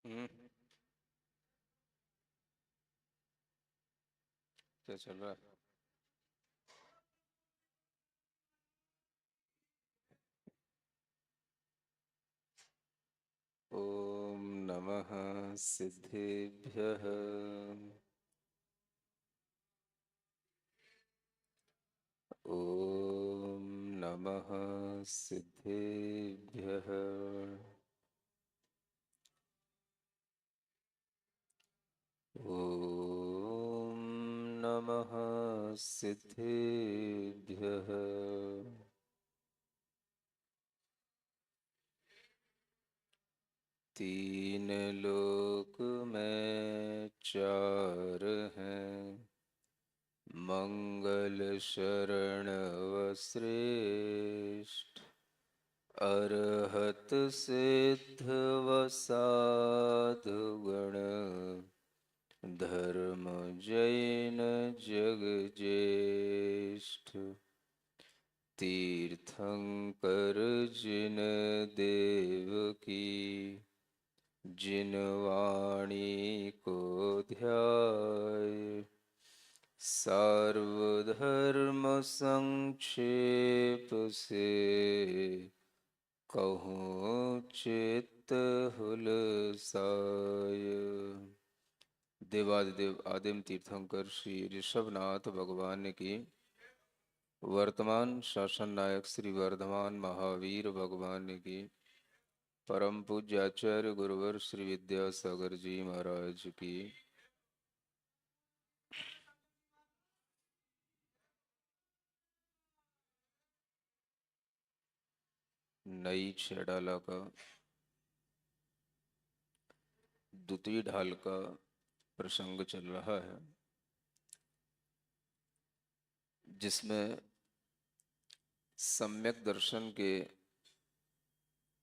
हम्म। क्या चल रहा है? ओम नमः सिद्धेभ्यः। ओम नमः सिद्धेभ्यः। ओम नमः सिद्धेभ्यः। तीन लोक में चार हैं, मंगल शरण व श्रेष्ठ। अरहत सिद्ध व साधुगण, धर्म जैन जग ज्येष्ठ। तीर्थंकर जिन देव की, जिन वाणी को ध्याय। सार्वधर्म संक्षेप से, कहूँ चित्त हुलसाय। देवादिदेव आदिम तीर्थंकर श्री ऋषभनाथ भगवान की, वर्तमान शासन नायक श्री वर्धमान महावीर भगवान की, परम पूज्य आचार्य गुरुवर श्री विद्यासागर जी महाराज की, नई छेड़ाला का द्वितीय ढाल का प्रसंग चल रहा है, जिसमें सम्यक दर्शन के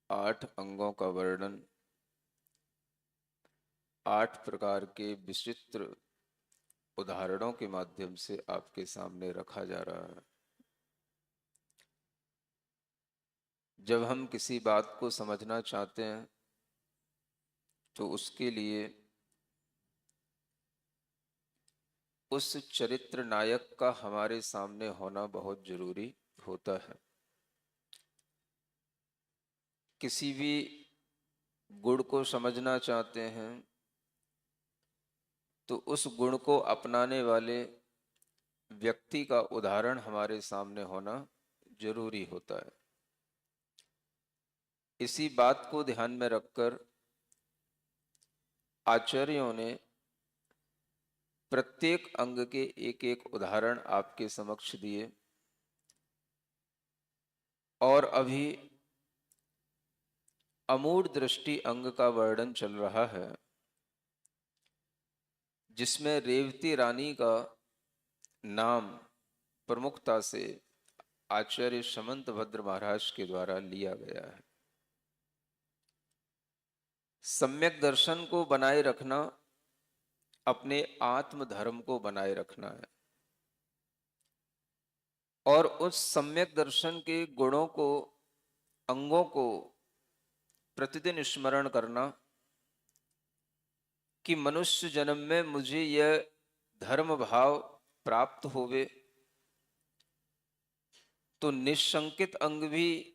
8 अंगों का वर्णन 8 प्रकार के विचित्र उदाहरणों के माध्यम से आपके सामने रखा जा रहा है। जब हम किसी बात को समझना चाहते हैं तो उसके लिए उस चरित्र नायक का हमारे सामने होना बहुत जरूरी होता है। किसी भी गुण को समझना चाहते हैं तो उस गुण को अपनाने वाले व्यक्ति का उदाहरण हमारे सामने होना जरूरी होता है। इसी बात को ध्यान में रखकर आचार्यों ने प्रत्येक अंग के एक एक उदाहरण आपके समक्ष दिए, और अभी अमूढ़ दृष्टि अंग का वर्णन चल रहा है, जिसमें रेवती रानी का नाम प्रमुखता से आचार्य समंत भद्र महाराज के द्वारा लिया गया है। सम्यक दर्शन को बनाए रखना अपने आत्म धर्म को बनाए रखना है, और उस सम्यक दर्शन के गुणों को, अंगों को प्रतिदिन स्मरण करना कि मनुष्य जन्म में मुझे यह धर्म भाव प्राप्त होवे तो निशंकित अंग भी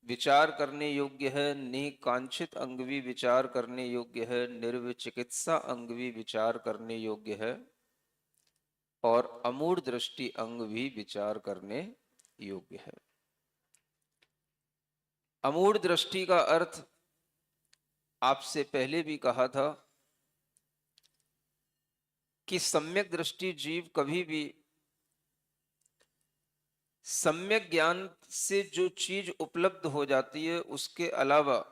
विचार करने योग्य है, निकांक्षित अंग भी विचार करने योग्य है, निर्विचिकित्सा अंग भी विचार करने योग्य है, और अमूढ़ दृष्टि अंग भी विचार करने योग्य है। अमूढ़ दृष्टि का अर्थ आपसे पहले भी कहा था कि सम्यक दृष्टि जीव कभी भी सम्यक ज्ञान से जो चीज उपलब्ध हो जाती है उसके अलावा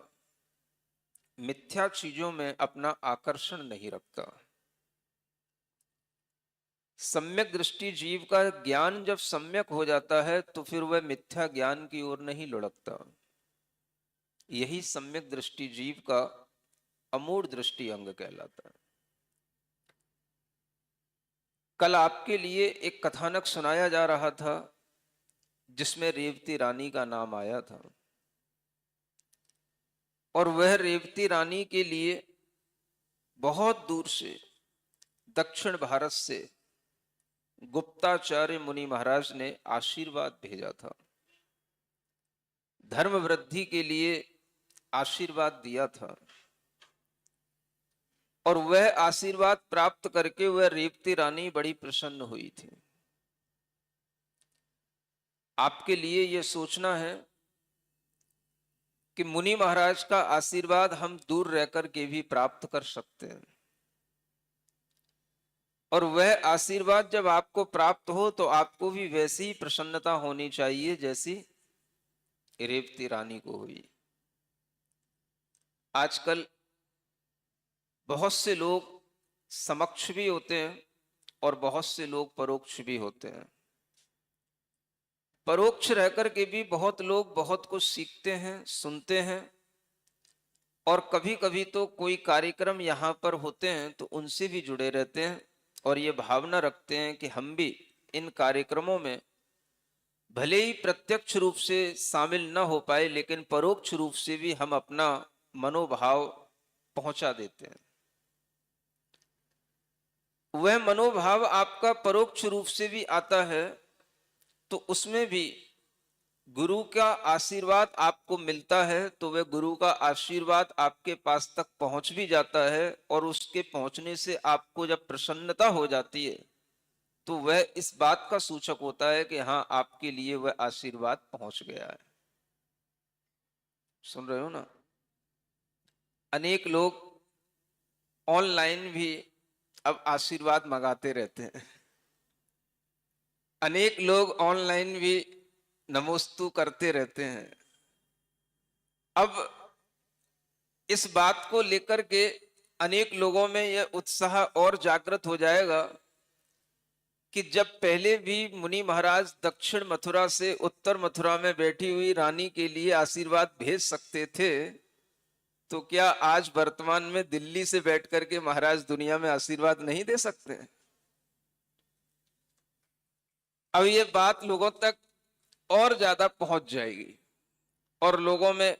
मिथ्या चीजों में अपना आकर्षण नहीं रखता। सम्यक दृष्टि जीव का ज्ञान जब सम्यक हो जाता है तो फिर वह मिथ्या ज्ञान की ओर नहीं लुढ़कता। यही सम्यक दृष्टि जीव का अमूढ़ दृष्टि अंग कहलाता है। कल आपके लिए एक कथानक सुनाया जा रहा था जिसमें रेवती रानी का नाम आया था। और वह रेवती रानी के लिए बहुत दूर से दक्षिण भारत से गुप्ताचार्य मुनि महाराज ने आशीर्वाद भेजा था, धर्म वृद्धि के लिए आशीर्वाद दिया था। और वह आशीर्वाद प्राप्त करके वह रेवती रानी बड़ी प्रसन्न हुई थी। आपके लिए यह सोचना है कि मुनि महाराज का आशीर्वाद हम दूर रहकर के भी प्राप्त कर सकते हैं, और वह आशीर्वाद जब आपको प्राप्त हो तो आपको भी वैसी प्रसन्नता होनी चाहिए जैसी रेवती रानी को हुई। आजकल बहुत से लोग समक्ष भी होते हैं और बहुत से लोग परोक्ष भी होते हैं। परोक्ष रहकर के भी बहुत लोग बहुत कुछ सीखते हैं, सुनते हैं, और कभी कभी तो कोई कार्यक्रम यहाँ पर होते हैं तो उनसे भी जुड़े रहते हैं और ये भावना रखते हैं कि हम भी इन कार्यक्रमों में भले ही प्रत्यक्ष रूप से शामिल न हो पाए लेकिन परोक्ष रूप से भी हम अपना मनोभाव पहुंचा देते हैं। वह मनोभाव आपका परोक्ष रूप से भी आता है तो उसमें भी गुरु का आशीर्वाद आपको मिलता है, तो वह गुरु का आशीर्वाद आपके पास तक पहुंच भी जाता है, और उसके पहुंचने से आपको जब प्रसन्नता हो जाती है तो वह इस बात का सूचक होता है कि हाँ, आपके लिए वह आशीर्वाद पहुंच गया है। सुन रहे हो ना? अनेक लोग ऑनलाइन भी अब आशीर्वाद मंगाते रहते हैं, अनेक लोग ऑनलाइन भी नमोस्तु करते रहते हैं। अब इस बात को लेकर के अनेक लोगों में यह उत्साह और जागृत हो जाएगा कि जब पहले भी मुनि महाराज दक्षिण मथुरा से उत्तर मथुरा में बैठी हुई रानी के लिए आशीर्वाद भेज सकते थे, तो क्या आज वर्तमान में दिल्ली से बैठ करके महाराज दुनिया में आशीर्वाद नहीं दे सकते? अब ये बात लोगों तक और ज्यादा पहुंच जाएगी और लोगों में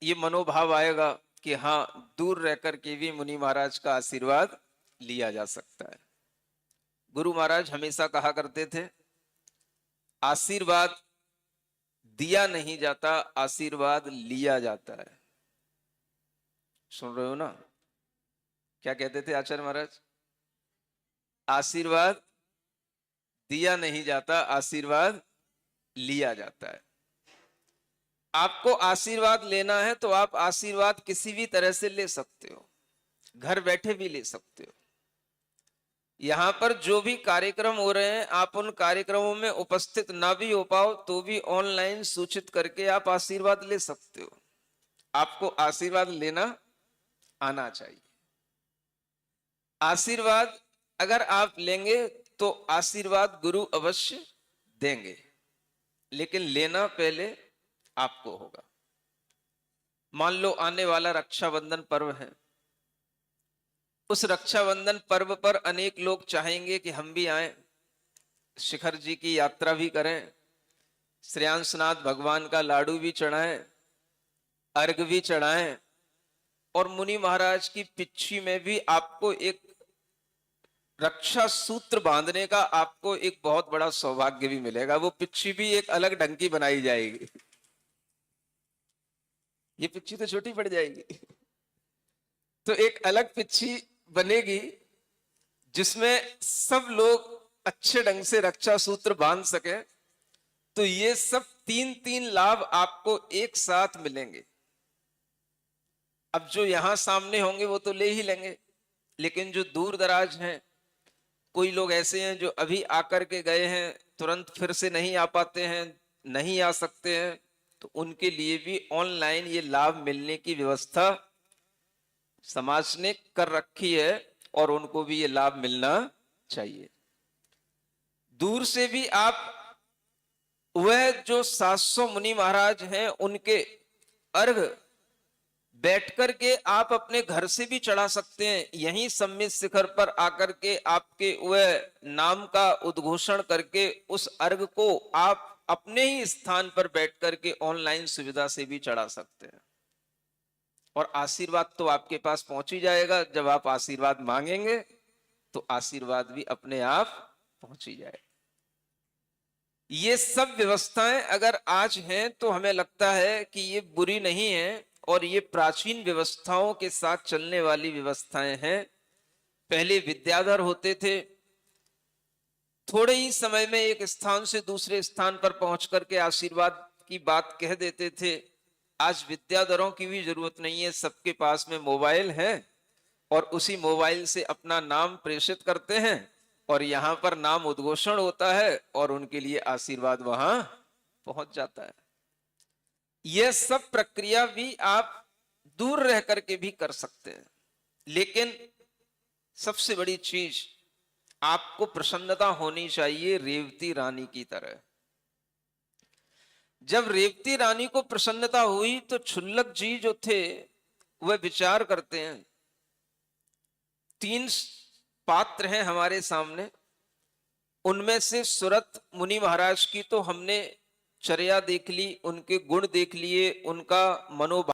ये मनोभाव आएगा कि हाँ, दूर रहकर के भी मुनि महाराज का आशीर्वाद लिया जा सकता है। गुरु महाराज हमेशा कहा करते थे, आशीर्वाद दिया नहीं जाता, आशीर्वाद लिया जाता है। सुन रहे हो ना? क्या कहते थे आचार्य महाराज? आशीर्वाद दिया नहीं जाता, आशीर्वाद लिया जाता है। आपको आशीर्वाद लेना है तो आप आशीर्वाद किसी भी तरह से ले सकते हो, घर बैठे भी ले सकते हो। यहां पर जो भी कार्यक्रम हो रहे हैं, आप उन कार्यक्रमों में उपस्थित ना भी हो पाओ तो भी ऑनलाइन सूचित करके आप आशीर्वाद ले सकते हो। आपको आशीर्वाद लेना आना चाहिए। आशीर्वाद अगर आप लेंगे तो आशीर्वाद गुरु अवश्य देंगे, लेकिन लेना पहले आपको होगा। मान लो आने वाला रक्षाबंधन पर्व है, उस रक्षाबंधन पर्व पर अनेक लोग चाहेंगे कि हम भी आएं, शिखर जी की यात्रा भी करें, श्रेयांसनाथ भगवान का लाडू भी चढ़ाएं, अर्घ भी चढ़ाएं, और मुनि महाराज की पिच्छी में भी आपको एक रक्षा सूत्र बांधने का आपको एक बहुत बड़ा सौभाग्य भी मिलेगा। वो पिच्छी भी एक अलग ढंग की बनाई जाएगी। ये पिच्छी तो छोटी पड़ जाएगी, तो एक अलग पिच्छी बनेगी जिसमें सब लोग अच्छे ढंग से रक्षा सूत्र बांध सके। तो ये सब तीन तीन लाभ आपको एक साथ मिलेंगे। अब जो यहां सामने होंगे वो तो ले ही लेंगे, लेकिन जो दूर दराज हैं, कोई लोग ऐसे हैं जो अभी आकर के गए हैं, तुरंत फिर से नहीं आ पाते हैं, नहीं आ सकते हैं, तो उनके लिए भी ऑनलाइन ये लाभ मिलने की व्यवस्था समाज ने कर रखी है और उनको भी ये लाभ मिलना चाहिए। दूर से भी आप वह जो 700 मुनि महाराज हैं उनके अर्घ बैठकर के आप अपने घर से भी चढ़ा सकते हैं। यहीं सम्मित शिखर पर आकर के आपके वह नाम का उद्घोषण करके उस अर्घ को आप अपने ही स्थान पर बैठ करके ऑनलाइन सुविधा से भी चढ़ा सकते हैं। और आशीर्वाद तो आपके पास पहुंच ही जाएगा। जब आप आशीर्वाद मांगेंगे तो आशीर्वाद भी अपने आप पहुंच ही जाएगा। ये सब व्यवस्थाएं अगर आज हैं तो हमें लगता है कि ये बुरी नहीं है, और ये प्राचीन व्यवस्थाओं के साथ चलने वाली व्यवस्थाएं हैं। पहले विद्याधर होते थे, थोड़े ही समय में एक स्थान से दूसरे स्थान पर पहुंच करके आशीर्वाद की बात कह देते थे। आज विद्याधरों की भी जरूरत नहीं है, सबके पास में मोबाइल है और उसी मोबाइल से अपना नाम प्रेषित करते हैं और यहां पर नाम उद्घोषण होता है और उनके लिए आशीर्वाद वहां पहुंच जाता है। यह सब प्रक्रिया भी आप दूर रह करके भी कर सकते हैं, लेकिन सबसे बड़ी चीज आपको प्रसन्नता होनी चाहिए रेवती रानी की तरह। जब रेवती रानी को प्रसन्नता हुई तो क्षुल्लक जी जो थे वह विचार करते हैं, 3 पात्र हैं हमारे सामने, उनमें से सुरत मुनि महाराज की तो हमने चर्या देख ली, उनके गुण देख लिए, उनका मनोभाव